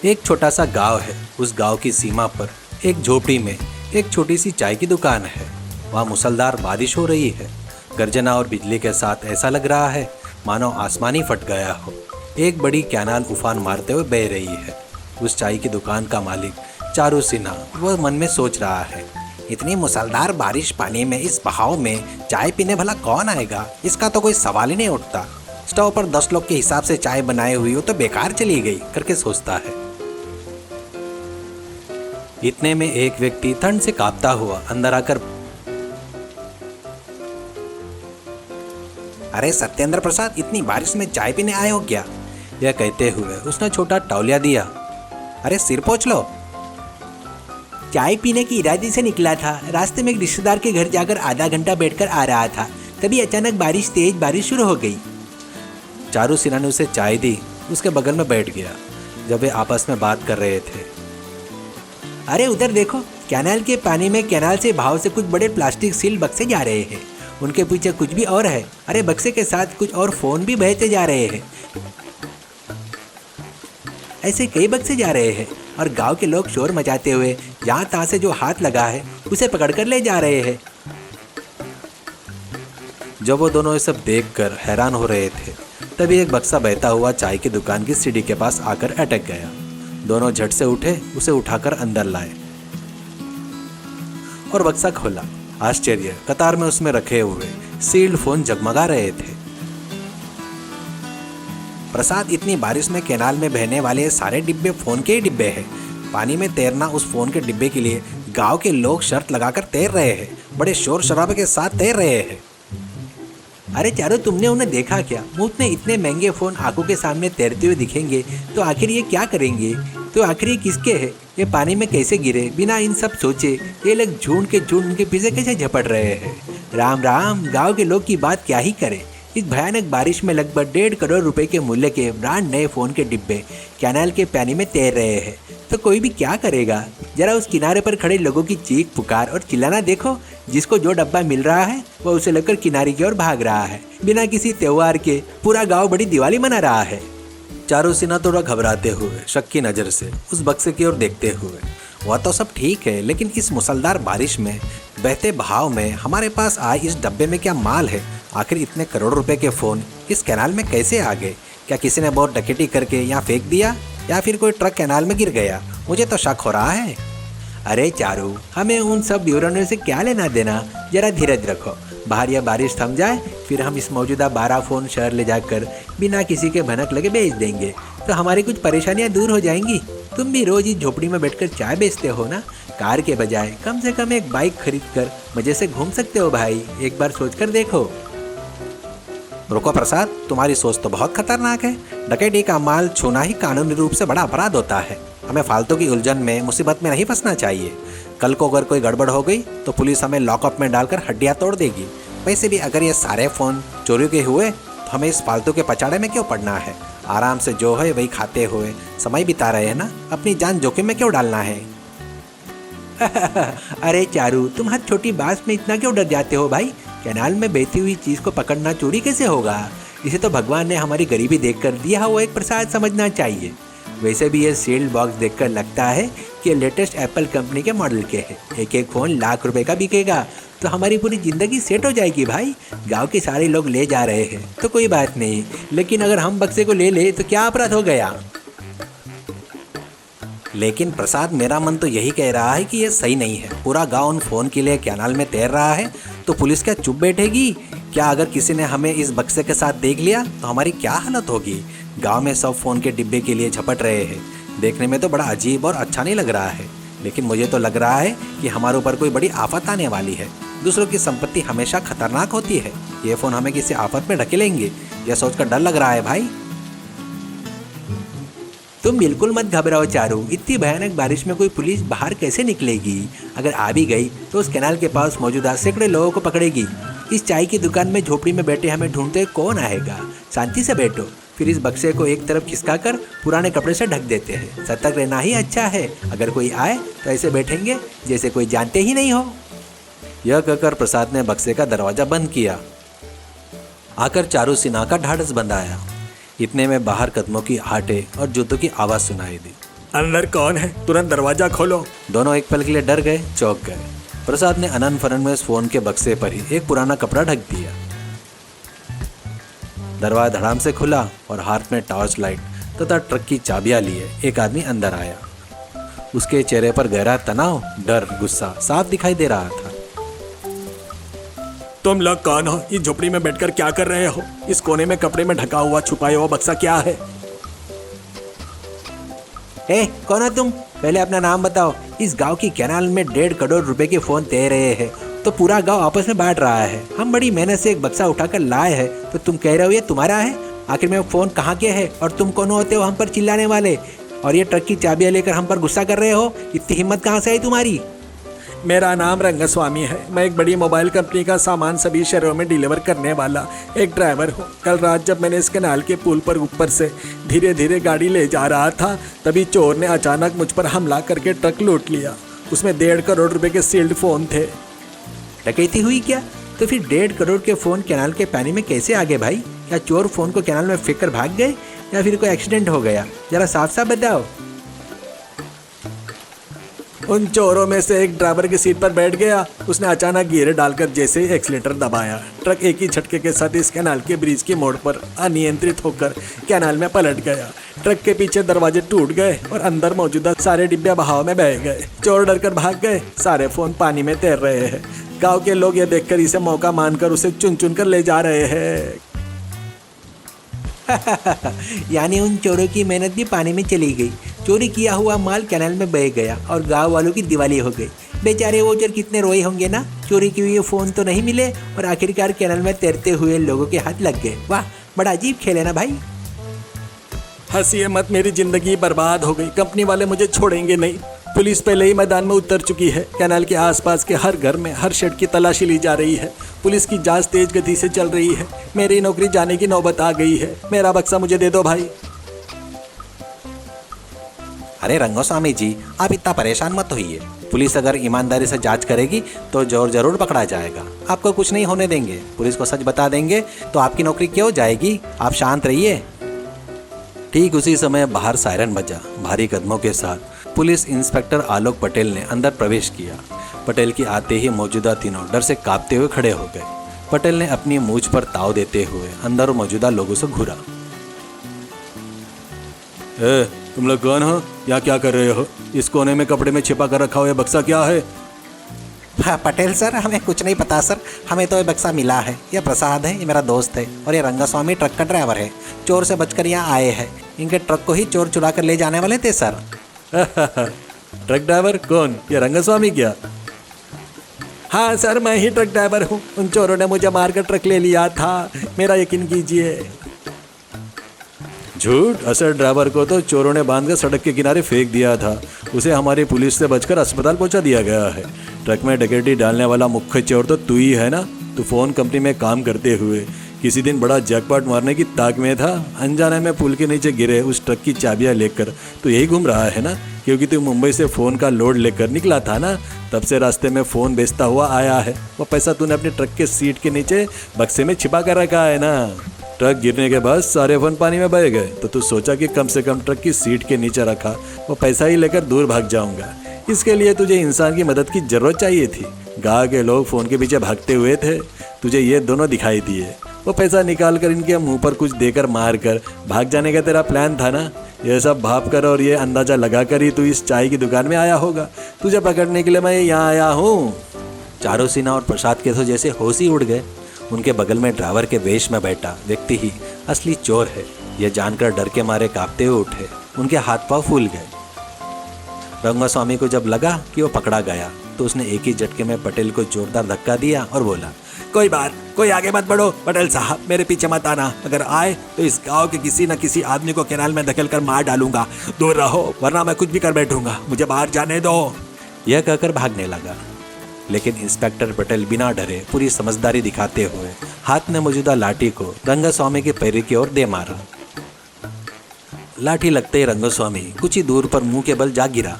एक छोटा सा गांव है। उस गांव की सीमा पर एक झोपड़ी में एक छोटी सी चाय की दुकान है। वहाँ मूसलाधार बारिश हो रही है। गर्जना और बिजली के साथ ऐसा लग रहा है मानो आसमान ही फट गया हो। एक बड़ी कैनाल उफान मारते हुए बह रही है। उस चाय की दुकान का मालिक चारू सिन्हा वह मन में सोच रहा है, इतनी मूसलाधार बारिश पानी में इस बहाव में चाय पीने भला कौन आएगा? इसका तो कोई सवाल ही नहीं उठता। स्टोव पर 10 लोग के हिसाब से चाय बनाई हुई हो तो बेकार चली गई करके सोचता है। इतने में एक व्यक्ति ठंड से कांपता हुआ अंदर आकर, अरे सत्येंद्र प्रसाद, इतनी बारिश में चाय पीने आए हो क्या? यह कहते हुए उसने छोटा तौलिया दिया। अरे सिर पोंछ लो। चाय पीने की इरादे से निकला था। रास्ते में एक रिश्तेदार के घर जाकर आधा घंटा बैठकर आ रहा था, तभी अचानक तेज बारिश शुरू हो गई। चारू सिन्हा ने उसे चाय दी, उसके बगल में बैठ गया। जब वे आपस में बात कर रहे थे, अरे उधर देखो, कैनाल के पानी में कैनाल से भाव से कुछ बड़े प्लास्टिक सील बक्से जा रहे हैं। उनके पीछे कुछ भी और है। अरे बक्से के साथ कुछ और फोन भी बहते जा रहे हैं। ऐसे कई बक्से जा रहे हैं और गांव के लोग शोर मचाते हुए यहाँ तहाँ से जो हाथ लगा है उसे पकड़कर ले जा रहे हैं। जब वो दोनों ये सब देखकर हैरान हो रहे थे, तभी एक बक्सा बहता हुआ चाय की दुकान की सीढ़ी के पास आकर अटक गया। दोनों झट से उठे, उसे उठाकर अंदर लाए और बक्सा खोला। आश्चर्य, कतार में उसमें रखे हुए सील्ड फोन जगमगा रहे थे। प्रसाद, इतनी बारिश में कैनाल में बहने वाले सारे डिब्बे फोन के ही डिब्बे हैं। पानी में तैरना उस फोन के डिब्बे के लिए गांव के लोग शर्त लगाकर तैर रहे हैं। बड़े शोर शराबे के साथ तैर रहे हैं। अरे चारू, तुमने उन्हें देखा क्या? मुफ्त में इतने महंगे फ़ोन आंखों के सामने तैरते हुए दिखेंगे तो आखिर ये क्या करेंगे? तो आखिर ये किसके हैं? ये पानी में कैसे गिरे? बिना इन सब सोचे ये लोग झूठ के झूठ उनके पीछे कैसे झपट रहे हैं? राम राम, गांव के लोग की बात क्या ही करें। इस भयानक बारिश में लगभग 1.5 करोड़ रुपए के मूल्य के ब्रांड नए फ़ोन के डिब्बे कैनाल के पानी में तैर रहे हैं, तो कोई भी क्या करेगा? जरा उस किनारे पर खड़े लोगों की चीख पुकार और चिल्लाना देखो। जिसको जो डब्बा मिल रहा है वो उसे लेकर किनारे की ओर भाग रहा है। बिना किसी त्योहार के पूरा गांव बड़ी दिवाली मना रहा है। चारू सिन्हा थोड़ा घबराते हुए शक की नज़र से उस बक्से की ओर देखते हुए, वह तो सब ठीक है, लेकिन इस मूसलाधार बारिश में बहते बहाव में हमारे पास आए इस डब्बे में क्या माल है? आखिर इतने करोड़ रुपए के फ़ोन इस कैनाल में कैसे आ गए? क्या किसी ने बहुत डकैती करके यहाँ फेंक दिया या फिर कोई ट्रक कैनाल में गिर गया? मुझे तो शक हो रहा है। अरे चारू, हमें उन सब विवरणों से क्या लेना देना? जरा धीरज रखो। बाहर यह बारिश थम जाए, फिर हम इस मौजूदा 12 फ़ोन शहर ले जाकर बिना किसी के भनक लगे बेच देंगे, तो हमारी कुछ परेशानियां दूर हो जाएंगी। तुम भी रोज़ इस झोपड़ी में बैठकर चाय बेचते हो ना? कार के बजाय कम से कम एक बाइक खरीद कर मज़े से घूम सकते हो भाई। एक बार सोच कर देखो। रुको प्रसाद, तुम्हारी सोच तो बहुत खतरनाक है। डकैती का माल छूना ही कानूनी रूप से बड़ा अपराध होता है। हमें फालतू की उलझन में, मुसीबत में नहीं फंसना चाहिए। कल को अगर कोई गड़बड़ हो गई तो पुलिस हमें लॉकअप में डालकर हड्डियां तोड़ देगी। वैसे भी अगर ये सारे फ़ोन चोरी के हुए तो हमें इस फालतू के पचाड़े में क्यों पड़ना है? आराम से जो है वही खाते हुए समय बिता रहे हैं ना। अपनी जान जोखिम में क्यों डालना है? अरे चारू, तुम हर छोटी बात में इतना क्यों डर जाते हो भाई? कैनाल में बहती हुई चीज़ को पकड़ना चोरी कैसे होगा? इसे तो भगवान ने हमारी गरीबी देखकर दिया हुआ एक प्रसाद समझना चाहिए। वैसे भी ये सील्ड बॉक्स देखकर लगता है कि लेटेस्ट एप्पल कंपनी के मॉडल के हैं। एक एक फ़ोन लाख रुपए का बिकेगा तो हमारी पूरी ज़िंदगी सेट हो जाएगी भाई। गांव के सारे लोग ले जा रहे हैं तो कोई बात नहीं, लेकिन अगर हम बक्से को ले ले तो क्या अपराध हो गया? लेकिन प्रसाद, मेरा मन तो यही कह रहा है कि ये सही नहीं है। पूरा गांव उन फ़ोन के लिए कैनाल में तैर रहा है तो पुलिस क्या चुप बैठेगी? क्या अगर किसी ने हमें इस बक्से के साथ देख लिया तो हमारी क्या हालत होगी? गांव में सब फ़ोन के डिब्बे के लिए झपट रहे हैं। देखने में तो बड़ा अजीब और अच्छा नहीं लग रहा है, लेकिन मुझे तो लग रहा है कि हमारे ऊपर कोई बड़ी आफत आने वाली है। दूसरों की संपत्ति हमेशा खतरनाक होती है। ये फ़ोन हमें किसी आफत में ढकेलेंगे, यह सोचकर डर लग रहा है भाई। तुम बिल्कुल मत घबराओ चारू। इतनी भयानक बारिश में कोई पुलिस बाहर कैसे निकलेगी? अगर आ भी गई तो उस कैनाल के पास मौजूदा सैकड़ों लोगों को पकड़ेगी। इस चाय की दुकान में झोपड़ी में बैठे हमें ढूंढते कौन आएगा? शांति से बैठो। फिर इस बक्से को एक तरफ खिसका कर पुराने कपड़े से ढक देते हैं। सतर्क रहना ही अच्छा है। अगर कोई आए तो ऐसे बैठेंगे जैसे कोई जानते ही नहीं हो। यह कहकर प्रसाद ने बक्से का दरवाज़ा बंद किया। आकर चारू सिन्हा का ढाढ़स बंधाया। इतने में बाहर कदमों की आहटें और जूतों की आवाज़ सुनाई दी। अंदर कौन है? तुरंत दरवाजा खोलो। दोनों एक पल के लिए डर गए, चौंक गए। प्रसाद ने अनन फनन में उस फोन के बक्से पर ही एक पुराना कपड़ा ढक दिया। दरवाजा धड़ाम से खुला और हाथ में टॉर्च लाइट तथा ट्रक की चाबियां लिए एक आदमी अंदर आया। उसके चेहरे पर गहरा तनाव, डर, गुस्सा साफ दिखाई दे रहा था। तुम लोग कौन हो? इस झोपड़ी में बैठकर क्या कर रहे हो? इस कोने में कपड़े में ढका हुआ छुपाया हुआ बक्सा क्या है? कौन हो तुम? पहले अपना नाम बताओ। इस गांव की कैनाल में 1.5 करोड़ रुपए के फोन तैर रहे हैं तो पूरा गांव आपस में बांट रहा है। हम बड़ी मेहनत से एक बक्सा उठाकर लाए हैं तो तुम कह रहे हो ये तुम्हारा है? आखिर में फोन कहाँ के है और तुम कौन होते हो हम पर चिल्लाने वाले? और ये ट्रक की चाबियां लेकर हम पर गुस्सा कर रहे हो? इतनी हिम्मत कहाँ से आई तुम्हारी? मेरा नाम रंगस्वामी है। मैं एक बड़ी मोबाइल कंपनी का सामान सभी शहरों में डिलीवर करने वाला एक ड्राइवर हूँ। कल रात जब मैंने इस कैनाल के पुल पर ऊपर से धीरे धीरे गाड़ी ले जा रहा था तभी चोर ने अचानक मुझ पर हमला करके ट्रक लूट लिया। उसमें 1.5 करोड़ रुपए के सील्ड फ़ोन थे। डकैती हुई क्या? तो फिर 1.5 करोड़ के फ़ोन कैनाल के पानी में कैसे आ गए भाई? क्या चोर फ़ोन को कैनाल में फेंक कर भाग गए या फिर कोई एक्सीडेंट हो गया? जरा साफ साफ बताओ। उन चोरों में से एक ड्राइवर की सीट पर बैठ गया। उसने अचानक गियर डालकर जैसे ही एक्सीलेटर दबाया, ट्रक एक ही झटके के साथ इस कैनाल के ब्रिज की मोड़ पर अनियंत्रित होकर कैनाल में पलट गया। ट्रक के पीछे दरवाजे टूट गए और अंदर मौजूदा सारे डिब्बे बहाव में बह गए। चोर डरकर भाग गए। सारे फोन पानी में तैर रहे हैं। गांव के लोग ये देखकर इसे मौका मानकर उसे चुन चुन कर ले जा रहे हैं। यानी उन चोरों की मेहनत भी पानी में चली गई। चोरी किया हुआ माल कैनाल में बह गया और गांव वालों की दिवाली हो गई। बेचारे वो चोर कितने रोए होंगे ना। चोरी किए हुए फ़ोन तो नहीं मिले और आखिरकार कैनाल में तैरते हुए लोगों के हाथ लग गए। वाह, बड़ा अजीब खेल है ना भाई। हंसिए मत, मेरी जिंदगी बर्बाद हो गई। कंपनी वाले मुझे छोड़ेंगे नहीं। पुलिस पहले ही मैदान में उतर चुकी है। कैनाल के आसपास के हर घर में हर शेड की तलाशी ली जा रही है। पुलिस की जांच तेज गति से चल रही है। मेरी नौकरी जाने की नौबत आ गई है। मेरा बक्सा मुझे दे दो भाई। अरे रंगस्वामी जी, आप इतना परेशान मत होइए। पुलिस अगर ईमानदारी से जांच करेगी तो चोर जरूर पकड़ा जाएगा। आपको कुछ नहीं होने देंगे। पुलिस को सच बता देंगे तो आपकी नौकरी क्यों जाएगी? आप शांत रहिए। ठीक उसी समय बाहर सायरन बजा। भारी कदमों के साथ पुलिस इंस्पेक्टर आलोक पटेल ने अंदर प्रवेश किया। पटेल की आते ही मौजूदा तीनों डर से कांपते हुए खड़े हो गए। पटेल ने अपनी मूंछ पर ताव देते हुए अंदर मौजूदा लोगों से घूरा। तुम लोग कौन हो? या क्या कर रहे हो? इस कोने में कपड़े में छिपा कर रखा हुआ बक्सा क्या है? हाँ पटेल सर, हमें कुछ नहीं पता सर। हमें तो ये बक्सा मिला है। ये प्रसाद है, ये मेरा दोस्त है और ये रंगस्वामी ट्रक का ड्राइवर है। चोर से बचकर यहाँ आए हैं। इनके ट्रक को ही चोर चुरा कर ले जाने वाले थे सर। ट्रक ड्राइवर कौन? ये रंगस्वामी क्या? हाँ सर, मैं ही ट्रक ड्राइवर हूँ। उन चोरों ने मुझे मारकर ट्रक ले लिया था। मेरा यकीन कीजिए। झूठ। असल ड्राइवर को तो चोरों ने बांधकर सड़क के किनारे फेंक दिया था। उसे हमारी पुलिस से बचकर अस्पताल पहुंचा दिया गया है। ट्रक में डकैती डालने वाला मुख्य चोर तो तू ही है ना? तू फोन कंपनी में काम करते हुए किसी दिन बड़ा जैकपॉट मारने की ताक में था। अनजाने में पुल के नीचे गिरे उस ट्रक की चाबियां लेकर तो यही घूम रहा है ना? क्योंकि तू मुंबई से फ़ोन का लोड लेकर निकला था ना, तब से रास्ते में फ़ोन बेचता हुआ आया है। वो पैसा तूने अपने ट्रक के सीट के नीचे बक्से में छिपा कर रखा है ना। ट्रक गिरने के बाद सारे फ़ोन पानी में बह गए तो तू सोचा कि कम से कम ट्रक की सीट के नीचे रखा वो पैसा ही लेकर दूर भाग जाऊंगा। इसके लिए तुझे इंसान की मदद की ज़रूरत चाहिए थी। गाँव के लोग फ़ोन के पीछे भागते हुए थे, तुझे ये दोनों दिखाई दिए। वो पैसा निकाल कर इनके मुंह पर कुछ देकर मार कर भाग जाने का तेरा प्लान था ना। ये सब भाप कर और ये अंदाज़ा लगा कर ही तू इस चाय की दुकान में आया होगा। तुझे पकड़ने के लिए मैं यहाँ आया हूँ। चारों सिन्हा और प्रसाद के तो जैसे होश ही उड़ गए। उनके बगल में ड्राइवर के वेश में बैठा व्यक्ति ही असली चोर है। यह जानकर डर के मारे कांपते हुए उठे। उनके हाथ पांव फूल गए। रंगस्वामी को जब लगा कि वो पकड़ा गया तो उसने एक ही झटके में पटेल को जोरदार धक्का दिया और बोला, कोई आगे मत बढ़ो। पटेल साहब, मेरे पीछे मत आना। अगर आए तो इस गांव के किसी न किसी आदमी को कैनाल में धकेल कर मार डालूंगा। दूर रहो वरना मैं कुछ भी कर बैठूंगा। मुझे बाहर जाने दो। यह कहकर भागने लगा। लेकिन इंस्पेक्टर पटेल बिना डरे पूरी समझदारी दिखाते हुए हाथ में मौजूदा लाठी को रंगस्वामी के पैर की ओर दे मारा। लाठी लगते ही रंगस्वामी कुछ ही दूर पर मुंह के बल जा गिरा